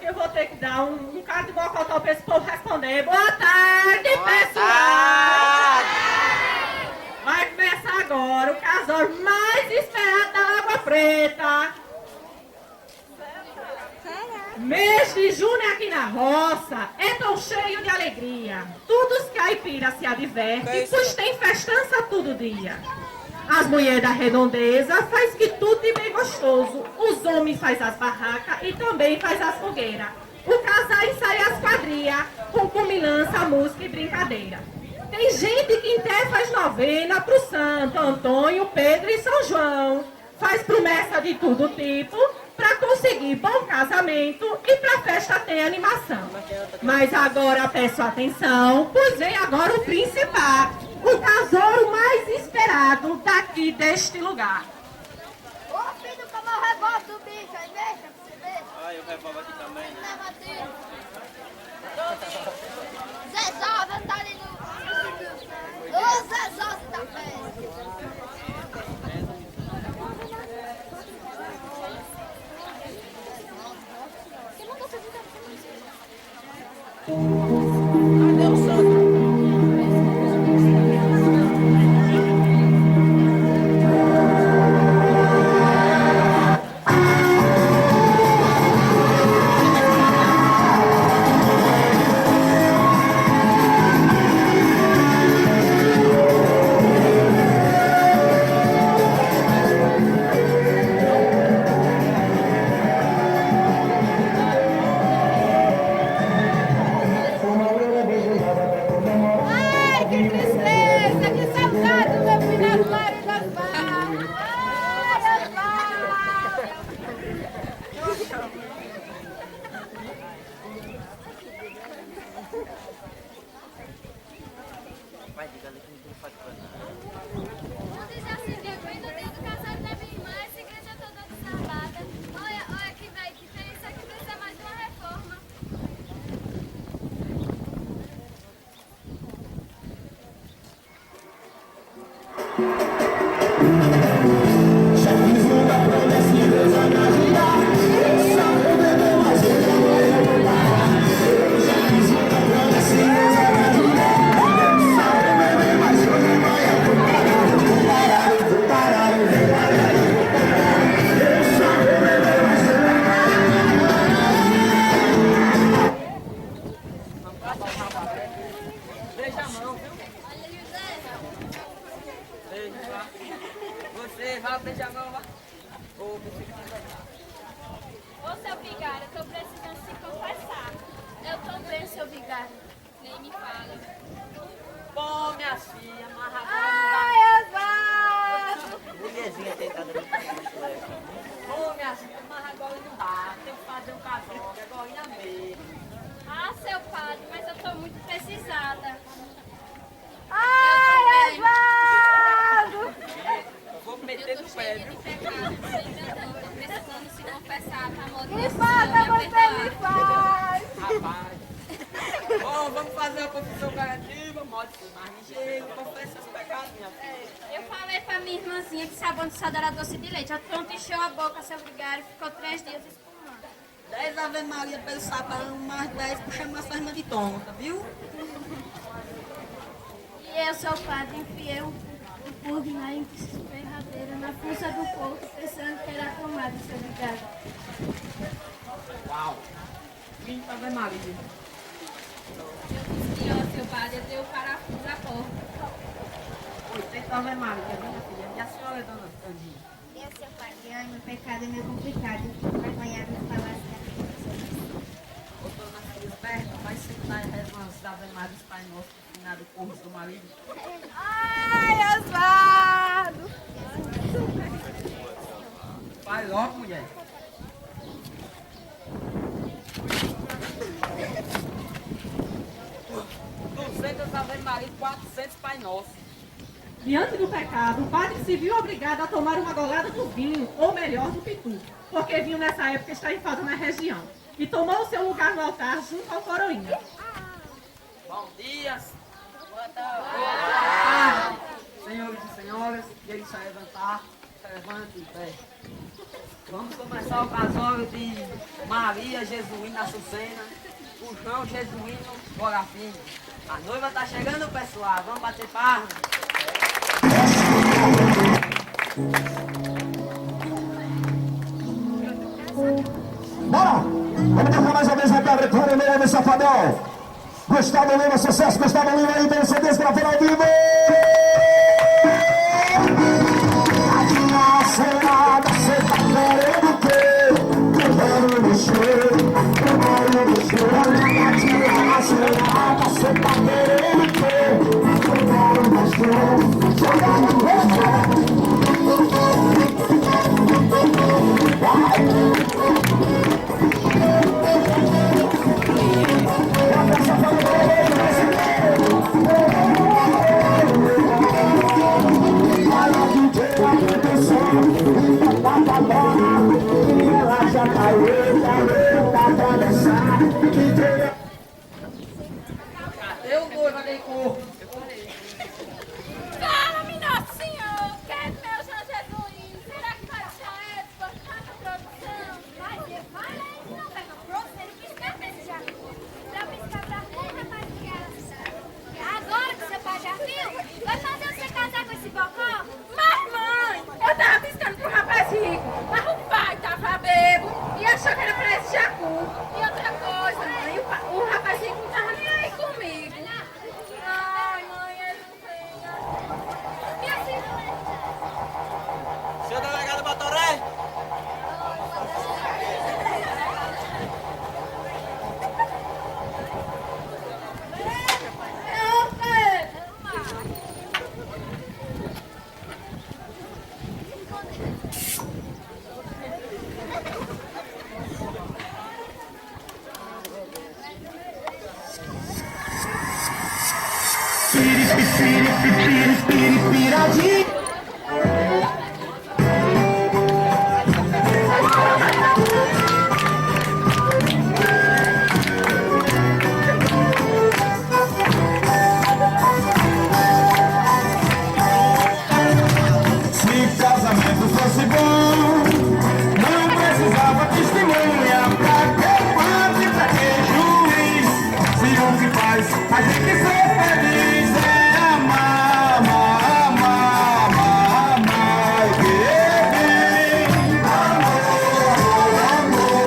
que eu vou ter que dar um bocado de mocotó para esse povo responder. Boa tarde, pessoal! Vai começar agora o casório mais esperado da Água Preta. Mês de junho aqui na roça é tão cheio de alegria. Todos os caipiras se advertem, pois tem festança todo dia. As mulheres da redondeza faz que tudo de bem gostoso. Os homens faz as barracas e também faz as fogueiras. O casal ensaia as quadrilhas, com comilança, música e brincadeira. Tem gente que até faz novena pro Santo Antônio, Pedro e São João. Faz promessa de todo tipo para conseguir bom casamento e pra festa ter animação. Mas agora peço atenção, pois vem agora o principal, o casório mais esperado daqui deste lugar. Ô filho, como eu reboto do bicho, aí deixa pra você ver. Ah, eu revolo aqui também, né? Leva tiro. Zezó, não tá ali no... Ô Zezó, você tá festa. Cadê o santo? Ai, que tristeza, que saudade do meu filho Osmar e das Barras. Ai, Osmar. Vai, diga ali que não tem fato pra nada. Ontem já se viu, ainda tem do casal da minha irmã, essa igreja toda desabada. Olha que velho que tem, isso aqui precisa mais de uma reforma. Beija a mão, viu? Olha, José, Beijo, vá. Você, vá, beija a mão, vá. Ô, ô seu vigário, eu tô precisando se confessar. Eu também, seu vigário. Nem me fala. Pô, minha filha, amarra Ai, Osmar. mulherzinha tentada no canto. Ô, minha filha, amarra agora não dá. Tem que fazer um casal, agora na mesmo. Ah, seu padre, mas eu tô muito precisada. Ai, Osvaldo. Eu vou Eu meter tô no pé, cheia viu? de pecado, sem perdão. Tô precisando se confessar pra modo Que falta você me faz. Rapaz. Bom, vamos fazer uma confissão coletiva, modo mais ligeiro, confessa os pecados, minha filha. Eu falei pra minha irmãzinha que sabão de sal era doce de leite. A pronto encheu a boca, seu vigário, ficou 3 dias espumando. 10 Ave Maria pelo sapão, mais 10 pra chamar sua irmã de tonta, viu? E eu, seu padre, enfiei o purgue na ferradeira, na força do corpo, pensando que era tomado, seu vigário. Uau! 20 Ave Maria. Eu disse que, ó, seu padre, eu dei o parafuso à porta. 80 Ave Maria, minha filha. E a senhora, dona Candinha? Eu, seu padre, ai, meu pecado é meio complicado. Vergonhado de falar assim. Ô, dona Felisberta, vai sentar e rezar as Ave Marias Pai Nosso, no final do curso do marido. Ai, Osvaldo. Vai logo, mulher. Ave Maria, 400 Pai Nosso. Diante do pecado, o padre se viu obrigado a tomar uma golada do vinho, ou melhor, do pitu, porque vinho nessa época está enfado na região, e tomou o seu lugar no altar junto ao coroinha. Bom dia. Boa tarde. Senhores e senhoras, e ele se levantar, se levante em pé. Vamos começar o casório de Maria Jesuína Açucena, o João Jesuíno Borafim. A noiva tá chegando, pessoal. Vamos bater palmas. Bora! Vamos tocar mais uma vez a repertório Miranda Safadão. Gustavo Lima, sucesso, Gustavo Lima aí, Mercedes gravando ao vivo. Aqui na cenada, cê tá querendo o quê? Eu quero mexer, eu quero mexer. Aqui na cenada, cê tá querendo o quê? Eu quero mexer, eu quero mexer. Cadê o noivo ali com... Fala, minha senhor! Quer meu João Jesuíno? Será que vai deixar ele cortar na produção? Vai ser, vai lá e não pega pronto, ele piscar nesse jardim. Pra piscar pra rua, rapaz, que era. Agora que seu pai já viu, vai fazer você casar com esse bocó? Mas, mãe, eu tava piscando pro rapaz rico, mas o pai tava bebo e achou que era pra esse jacu. E outra coisa, mãe, o rapaz rico não tava nem aí comigo. Ai, mãe, ele não veio. Minha filha, Seu delegado Batoré? Piradinha. Se casamento fosse bom, não precisava testemunha. Pra que padre, pra que juiz? Se o que faz a gente ser feliz é amar, amar, amar, amar, amar e viver. Amor, amor.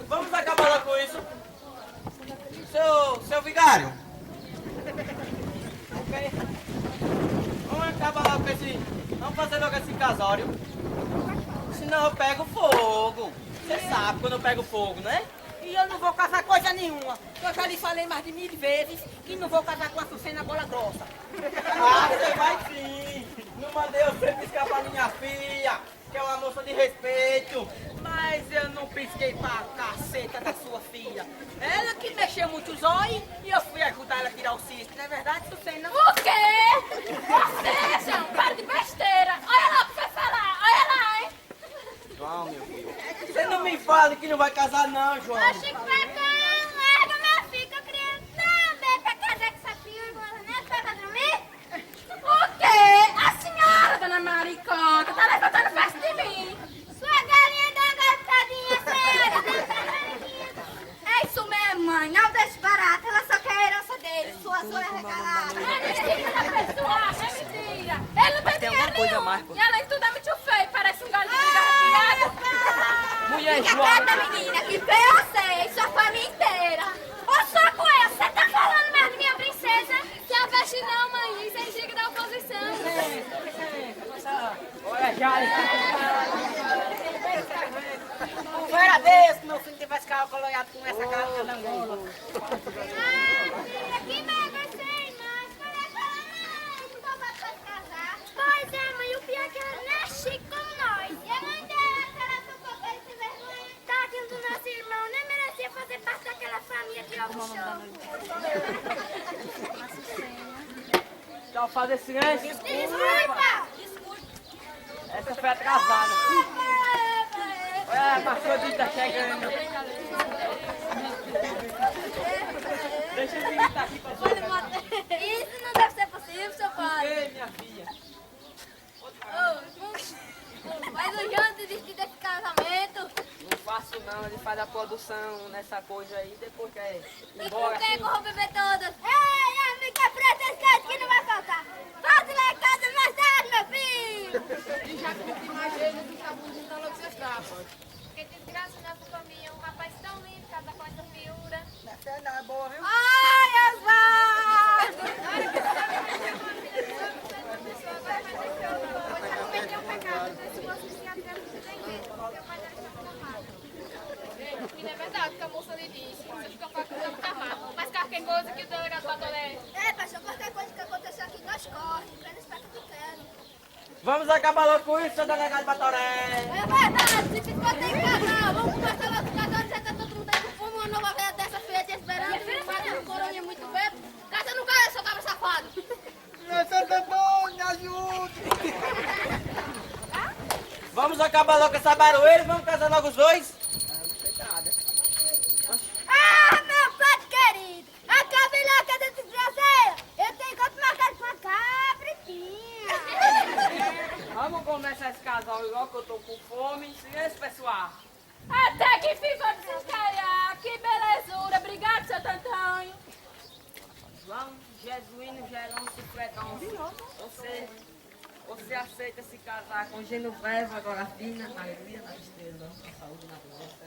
Vamos acabar logo com isso. Seu vigário. Ok? Vamos acabar logo com esse... Vamos fazer logo esse casório. Senão eu pego fogo. Você sabe quando eu pego fogo, né? E eu não vou casar coisa nenhuma. Eu já lhe falei mais de 1000 vezes que não vou casar com a Açucena Bola Grossa. Ah, você vai sim! Não mandei você piscar pra minha filha, que é uma moça de respeito. Mas eu não pisquei pra caceta da sua filha. Ela que mexeu muito os olhos e eu fui ajudar ela a tirar o cisto. Não é verdade, Açucena? o quê? Você, João, para de besteira. Olha lá pra você falar, olha lá, hein? João, meu filho. Você não me fale que não vai casar não, João. Ô, Chico Pecão, larga minha filha, eu queria também pra casar com essa filha, né? Pra dormir? O quê? A senhora, dona Maricota, tá levantando festa de mim. Sua galinha da gastadinha, senhora. É isso mesmo, mãe, não deixe barato, ela só quer a herança dele, sua regalada. É mentira, pessoal, é mentira. Ele não tem Tem dinheiro alguma coisa nenhum. mais, pô? E além de tudo é muito feio, parece um galinho de garrafiado. Mulher Fica João. quieta, menina, que vem você e sua família inteira. Ô, Socorro, você tá falando mais de minha princesa? Se aveste não, mãe, isso é intriga da oposição. Olha, já. Não era desse que meu filho tivesse coloreado com essa galinha na Angola. Ah, filha, que vergonha, mãe. Cadê aquela mãe? Que babá pra casar? Pois é, mãe, o pior é que ela não é chique como nós. E a mãe dela, aquela fofoca de sem vergonha, tadinho do nosso irmão, nem merecia fazer parte daquela família que eu show. Então fazer silêncio. Desculpa! Essa foi atrasada. Olha, a pastora tá chegando. Deixa eu vir aqui pra você. Isso não deve ser possível, seu pai. Ei, minha filha. Mas o João desistiu desse casamento. Não faço não, ele faz a produção nessa coisa aí, depois quer ir E embora com quem assim. que eu vou beber todas? Ei, amiga preta, que não vai faltar. Volte lá em casa mais tarde, meu filho. E já que mais vezes do sabonzinho da logo seus trapos. Que desgraça nessa família. Um rapaz tão lindo, casa com essa fiura. Essa não é boa, viu? Ai, Osvaldo! Cometeu um pecado. Se você se atreve, você tem medo. Porque o pai dela está formado. E não é verdade que a moça lhe disse. Você fica facando cavalo. Mas qualquer coisa que o delegado Batoré. É, pastor, qualquer coisa que aconteceu aqui, nós corre. Pena espera que quero. Vamos acabar logo com isso, seu delegado Batoré. É verdade, se ficou tem casal. Vamos começar logo com agora, já tá todo mundo aí com fome. Uma nova vez dessa feia te esperando. Fazendo coroinha muito bebo. Casa não cai, seu cabra safado. Essa é bom, me ajude. Vamos acabar logo com essa barulheira, vamos casar logo os dois. Ah, meu pai querido! A cavilhoca da desgraceira! Eu tenho que marcar com a cabritinha! Vamos começar esse casal logo que eu tô com fome. Silêncio, pessoal. Até que ficou desesperado. Que belezura. Obrigado, seu Tantanho. João, Jesuíno, Gerônimo, Fredão. Você aceita se casar com Genoveva, agora fina, na alegria, na estrela, na saúde, na doença.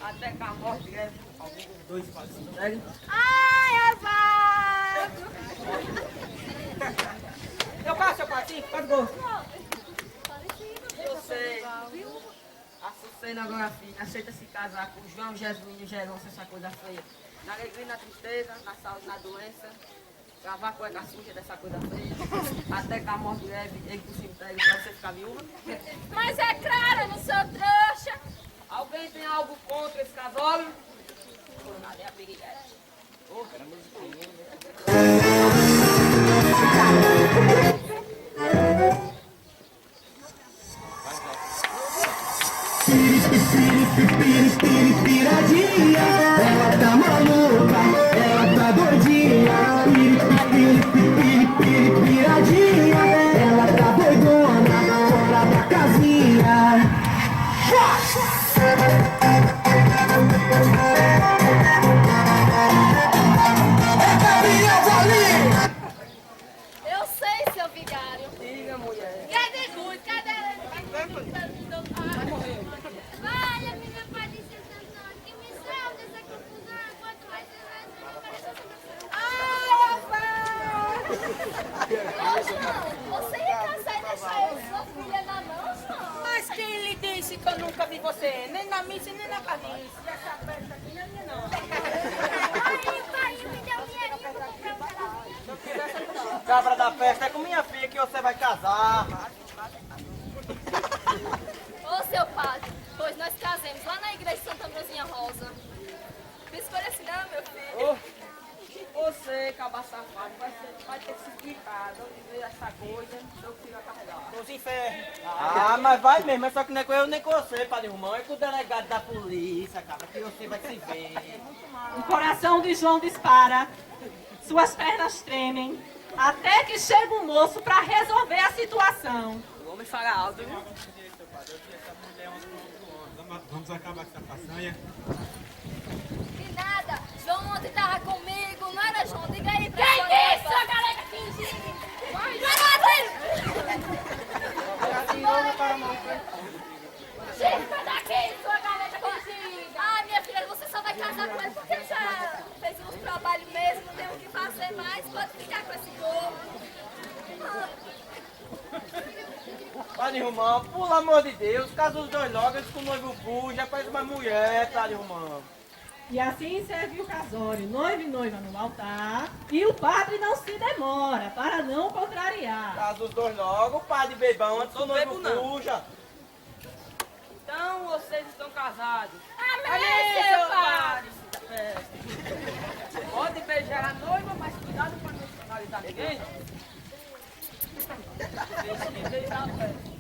Até que a morte leve algum dos dois para o cemitério. Ai, Osvaldo! Eu passo, pode gol. Você, a Sucena agora fina, aceita se casar com João, Jesuíno, Gerônimo, essa coisa feia. Na alegria, na tristeza, na saúde, na doença. Lavar a cueca suja dessa coisa feia. Até que a morte leve ele pro cemitério pra você ficar viúva. Mas é claro, eu não sou trouxa. Alguém tem algo contra esse casório? Por nada, é a piriguete. Piradinha, ela tá maluca, ela tá doidinha. Piradinha, ela tá doidona, fora da casinha. Eu sei, seu vigário. Diga, mulher. Cadê Gude? Cadê Olha, minha pai disse que me salve dessa confusão. Quanto mais Ô, João, você ia cansar e deixar eu sua filha na mão, João? Mas quem lhe disse que eu nunca vi você? Nem na missa, nem na casinha. E essa festa aqui não é minha, não. Aí o pai me deu um dinheirinho pra comprar um pedaço. Cabra da festa, é com minha filha que você vai casar. Ô, seu padre, pois nós casemos lá na igreja de Santa Ambrosinha Rosa. Me escolha assim não, meu filho. Você, cabra safado, vai ter que se explicar. De onde veio essa coisa, seu filho vai carregar. Os infernos. Ah, mas vai mesmo, é só que não é com eu nem com você, padre irmão, é com o delegado da polícia, cabra, que você vai se ver. O coração de João dispara, suas pernas tremem, até que chega um moço para resolver a situação. O homem fala alto, viu? Vamos acabar com essa façanha. Que nada, João ontem tava comigo, não era João? Diga aí pra Quem disse, sua galera fingindo? Chega daqui, sua galera fingindo! Ah, minha filha, você só vai casar com ele porque já fez uns trabalhos mesmo, não tem o que fazer mais, pode ficar com esse povo. Padre irmão, pelo amor de Deus, casa os dois logo, eles com o noivo fuja, faz uma mulher, padre irmão. E assim serve o casório, noivo e noiva no altar, e o padre não se demora, para não contrariar. Casa os dois logo, padre bebão, antes do noivo fuja. Então vocês estão casados. Amém, seu pai! Pode beijar a noiva, mas cuidado para não escandalizar ninguém. Deixa quem beijar a festa.